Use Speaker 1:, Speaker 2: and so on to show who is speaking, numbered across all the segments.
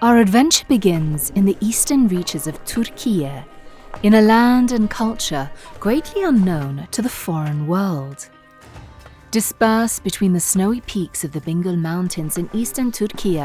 Speaker 1: Our adventure begins in the eastern reaches of Turkey, in a land and culture greatly unknown to the foreign world. Dispersed between the snowy peaks of the Bingöl Mountains in eastern Turkey,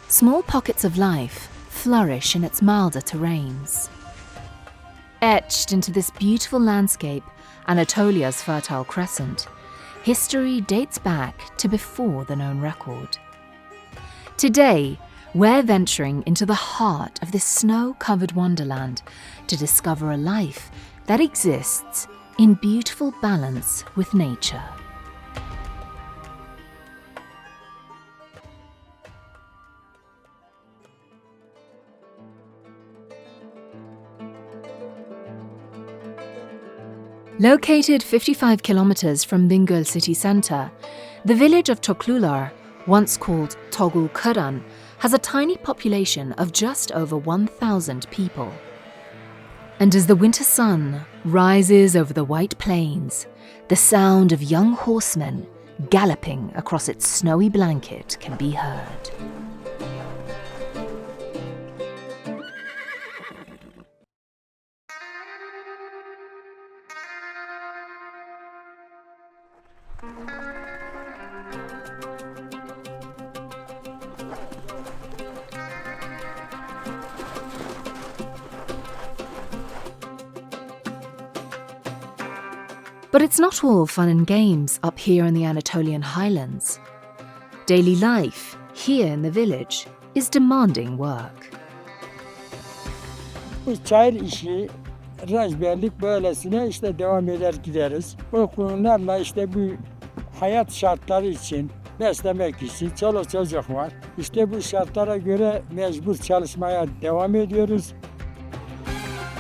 Speaker 1: small pockets of life flourish in its milder terrains. Etched into this beautiful landscape, Anatolia's Fertile Crescent, history dates back to before the known record. Today, we're venturing into the heart of this snow-covered wonderland to discover a life that exists in beautiful balance with nature. Located 55 kilometers from Bingöl city centre, the village of Toklular, once called Togul Karan, has a tiny population of just over 1,000 people. And as the winter sun rises over the white plains, the sound of young horsemen galloping across its snowy blanket can be heard. But it's not all fun and games up here in the Anatolian highlands. Daily life here in the village is demanding work.
Speaker 2: Bu çayır işi, rejberlik böylesine devam eder gideriz. Bu konularla bu hayat şartları için, beslemek için çoluk çocuk var. Bu şartlara göre mecbur çalışmaya devam ediyoruz.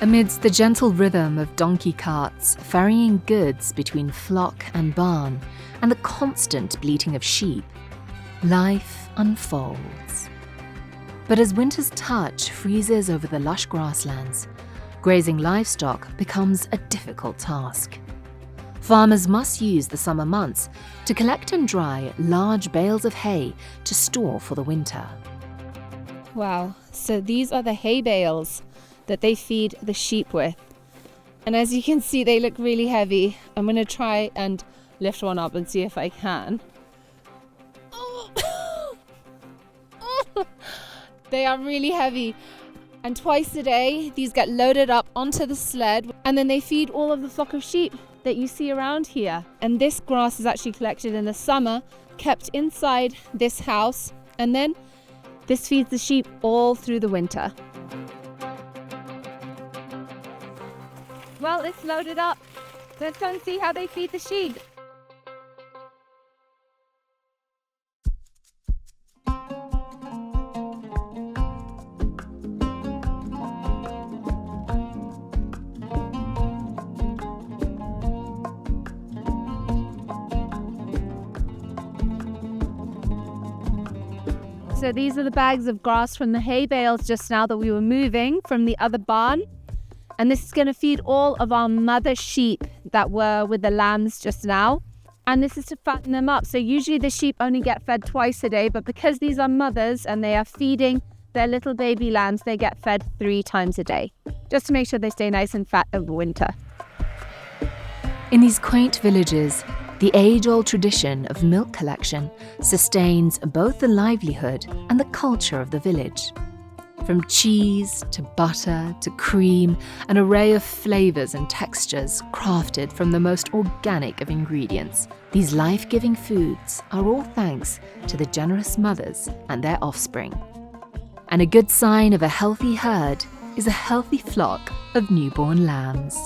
Speaker 1: Amidst the gentle rhythm of donkey carts ferrying goods between flock and barn and the constant bleating of sheep, life unfolds. But as winter's touch freezes over the lush grasslands, grazing livestock becomes a difficult task. Farmers must use the summer months to collect and dry large bales of hay to store for the winter.
Speaker 3: Wow, so these are the hay bales that they feed the sheep with. And as you can see, they look really heavy. I'm going to try and lift one up and see if I can. They are really heavy. And twice a day, these get loaded up onto the sled, and then they feed all of the flock of sheep that you see around here. And this grass is actually collected in the summer, kept inside this house, and then this feeds the sheep all through the winter. Well, it's loaded up. Let's go and see how they feed the sheep. So these are the bags of grass from the hay bales just now that we were moving from the other barn. And this is going to feed all of our mother sheep that were with the lambs just now. And this is to fatten them up. So usually the sheep only get fed twice a day, but because these are mothers and they are feeding their little baby lambs, they get fed 3 times a day, just to make sure they stay nice and fat over winter.
Speaker 1: In these quaint villages, the age-old tradition of milk collection sustains both the livelihood and the culture of the village. From cheese to butter to cream, an array of flavors and textures crafted from the most organic of ingredients. These life-giving foods are all thanks to the generous mothers and their offspring. And a good sign of a healthy herd is a healthy flock of newborn lambs.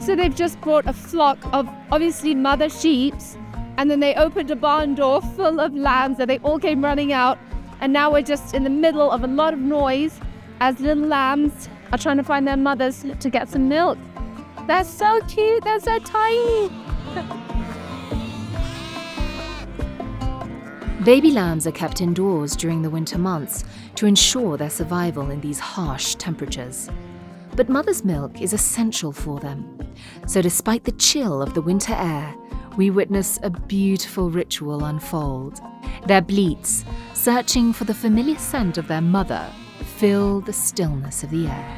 Speaker 3: So they've just brought a flock of obviously mother sheeps, and then they opened a barn door full of lambs and they all came running out. And now we're just in the middle of a lot of noise as little lambs are trying to find their mothers to get some milk. They're so cute, they're so tiny.
Speaker 1: Baby lambs are kept indoors during the winter months to ensure their survival in these harsh temperatures. But mother's milk is essential for them. So despite the chill of the winter air, we witness a beautiful ritual unfold. Their bleats, searching for the familiar scent of their mother, fill the stillness of the air.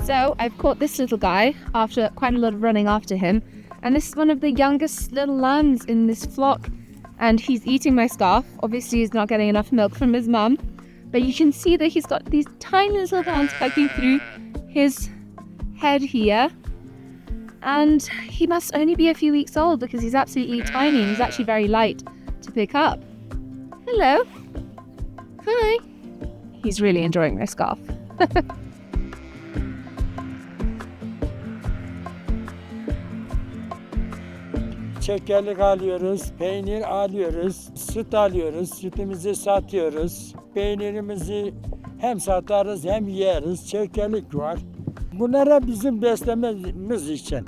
Speaker 3: So I've caught this little guy after quite a lot of running after him. And this is one of the youngest little lambs in this flock. And he's eating my scarf. Obviously, he's not getting enough milk from his mum. But you can see that he's got these tiny little hands poking through his head here. And he must only be a few weeks old because he's absolutely tiny and he's actually very light to pick up. Hello. Hi. He's really enjoying my scarf.
Speaker 2: Çekerlik alıyoruz, peynir alıyoruz, süt alıyoruz, sütümüzü satıyoruz. Peynirimizi hem satarız hem yeriz, çekerlik var. Bunlara bizim beslememiz için.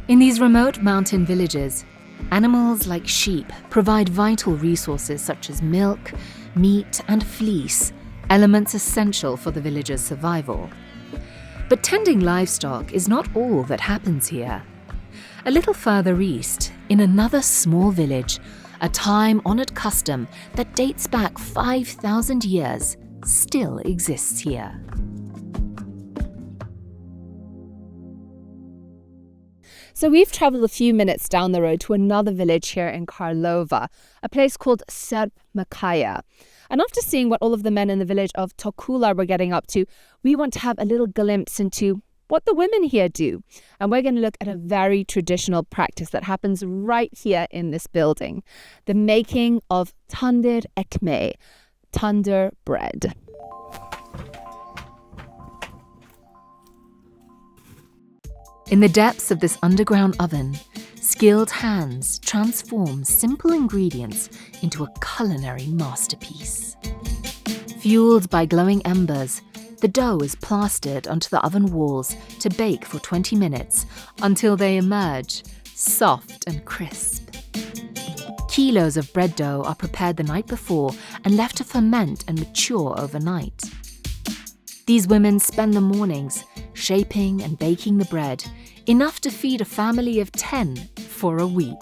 Speaker 1: In these remote mountain villages, animals like sheep provide vital resources such as milk, meat, and fleece, elements essential for the villagers' survival. But tending livestock is not all that happens here. A little further east, in another small village, a time-honored custom that dates back 5,000 years still exists here.
Speaker 3: So we've traveled a few minutes down the road to another village here in Karlova, a place called Serb Makaya. And after seeing what all of the men in the village of Tokula were getting up to, we want to have a little glimpse into what the women here do. And we're going to look at a very traditional practice that happens right here in this building, the making of tandır ekmeği, tandır bread.
Speaker 1: In the depths of this underground oven, skilled hands transform simple ingredients into a culinary masterpiece. Fueled by glowing embers, the dough is plastered onto the oven walls to bake for 20 minutes until they emerge soft and crisp. Kilos of bread dough are prepared the night before and left to ferment and mature overnight. These women spend the mornings shaping and baking the bread, enough to feed a family of 10 for a week.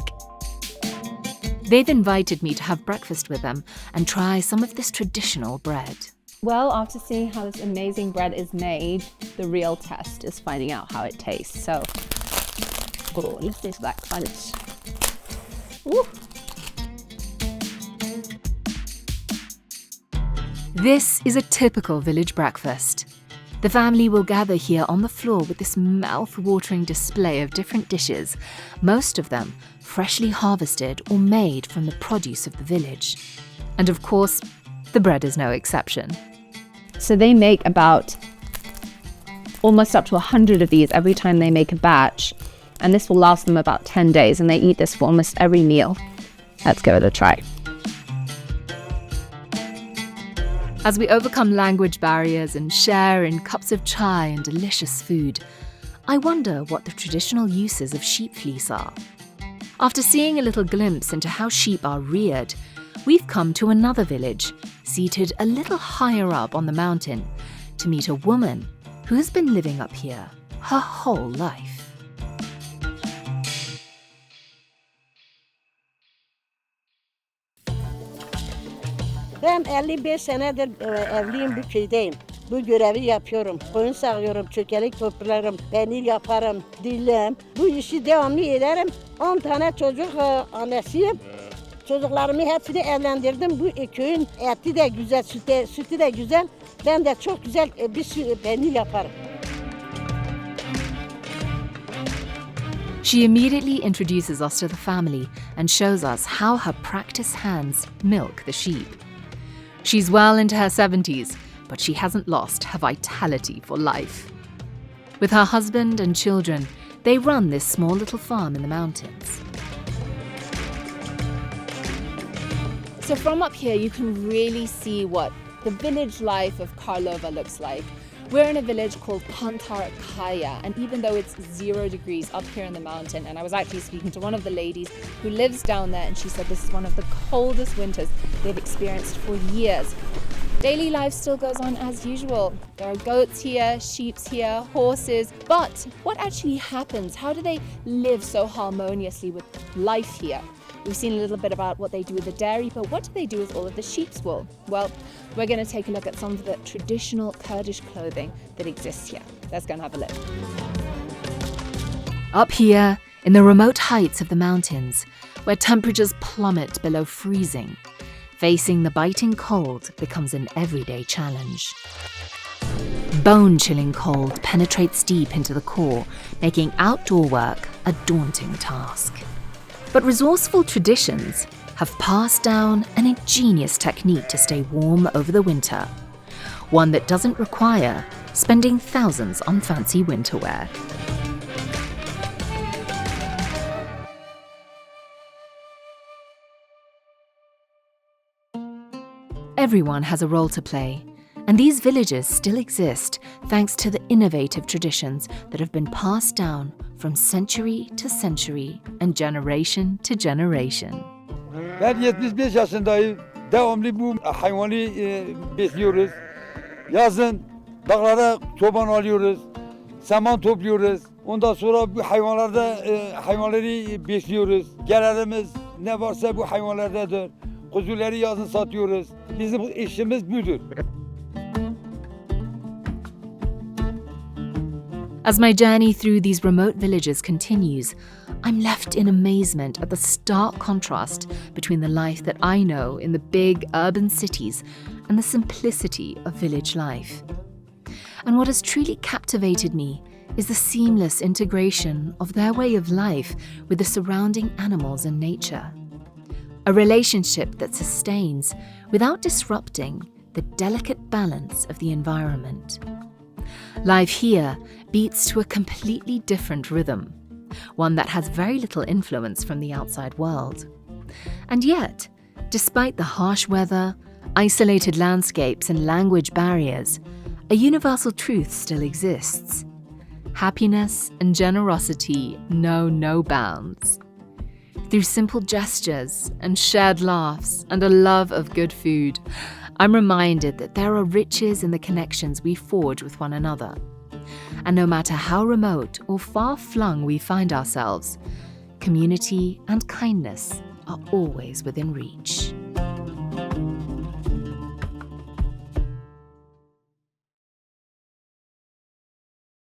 Speaker 1: They've invited me to have breakfast with them and try some of this traditional bread.
Speaker 3: Well, after seeing how this amazing bread is made, the real test is finding out how it tastes. So, let's taste that crunch. Ooh.
Speaker 1: This is a typical village breakfast. The family will gather here on the floor with this mouth-watering display of different dishes, most of them freshly harvested or made from the produce of the village. And of course, the bread is no exception.
Speaker 3: So they make about almost up to 100 of these every time they make a batch. And this will last them about 10 days. And they eat this for almost every meal. Let's give it a try.
Speaker 1: As we overcome language barriers and share in cups of chai and delicious food, I wonder what the traditional uses of sheep fleece are. After seeing a little glimpse into how sheep are reared, we've come to another village, seated a little higher up on the mountain, to meet a woman who has been living up here her whole life.
Speaker 4: Ben 55 senedir evliyim, bu köydeyim. Bu görevi yapıyorum. Koyun sağıyorum, çökelik toplarım, peynir yaparım, dillim. Bu işi devamlı ederim. 10 tane çocuk annesiyim. Çocuklarımı hepsini evlendirdim. Bu köyün eti de güzel, sütü de güzel. Ben de çok güzel bir peynir yaparım.
Speaker 1: She immediately introduces us to the family and shows us how her practiced hands milk the sheep. She's well into her 70s, but she hasn't lost her vitality for life. With her husband and children, they run this small little farm in the mountains.
Speaker 3: So from up here, you can really see what the village life of Karlova looks like. We're in a village called Pantarkaya, and even though it's 0 degrees up here in the mountain, and I was actually speaking to one of the ladies who lives down there, and she said this is one of the coldest winters they've experienced for years. Daily life still goes on as usual. There are goats here, sheep here, horses. But what actually happens? How do they live so harmoniously with life here? We've seen a little bit about what they do with the dairy, but what do they do with all of the sheep's wool? Well, we're going to take a look at some of the traditional Kurdish clothing that exists here. Let's go and have a look.
Speaker 1: Up here, in the remote heights of the mountains, where temperatures plummet below freezing, facing the biting cold becomes an everyday challenge. Bone-chilling cold penetrates deep into the core, making outdoor work a daunting task. But resourceful traditions have passed down an ingenious technique to stay warm over the winter, one that doesn't require spending thousands on fancy winter wear. Everyone has a role to play, and these villages still exist thanks to the innovative traditions that have been passed down from century to century and generation to generation.
Speaker 5: Ben 75 yaşındayım. Devamlı bu hayvanı besliyoruz. Yazın dağlara çoban alıyoruz. Saman topluyoruz. Ondan sonra bu hayvanları besliyoruz. Gelirimiz ne varsa bu hayvanlardadır. Kuzuları yazın satıyoruz. Bizim işimiz budur.
Speaker 1: As my journey through these remote villages continues, I'm left in amazement at the stark contrast between the life that I know in the big urban cities and the simplicity of village life. And what has truly captivated me is the seamless integration of their way of life with the surrounding animals and nature. A relationship that sustains without disrupting the delicate balance of the environment. Life here beats to a completely different rhythm, one that has very little influence from the outside world. And yet, despite the harsh weather, isolated landscapes and language barriers, a universal truth still exists. Happiness and generosity know no bounds. Through simple gestures and shared laughs and a love of good food, I'm reminded that there are riches in the connections we forge with one another. And no matter how remote or far-flung we find ourselves, community and kindness are always within reach.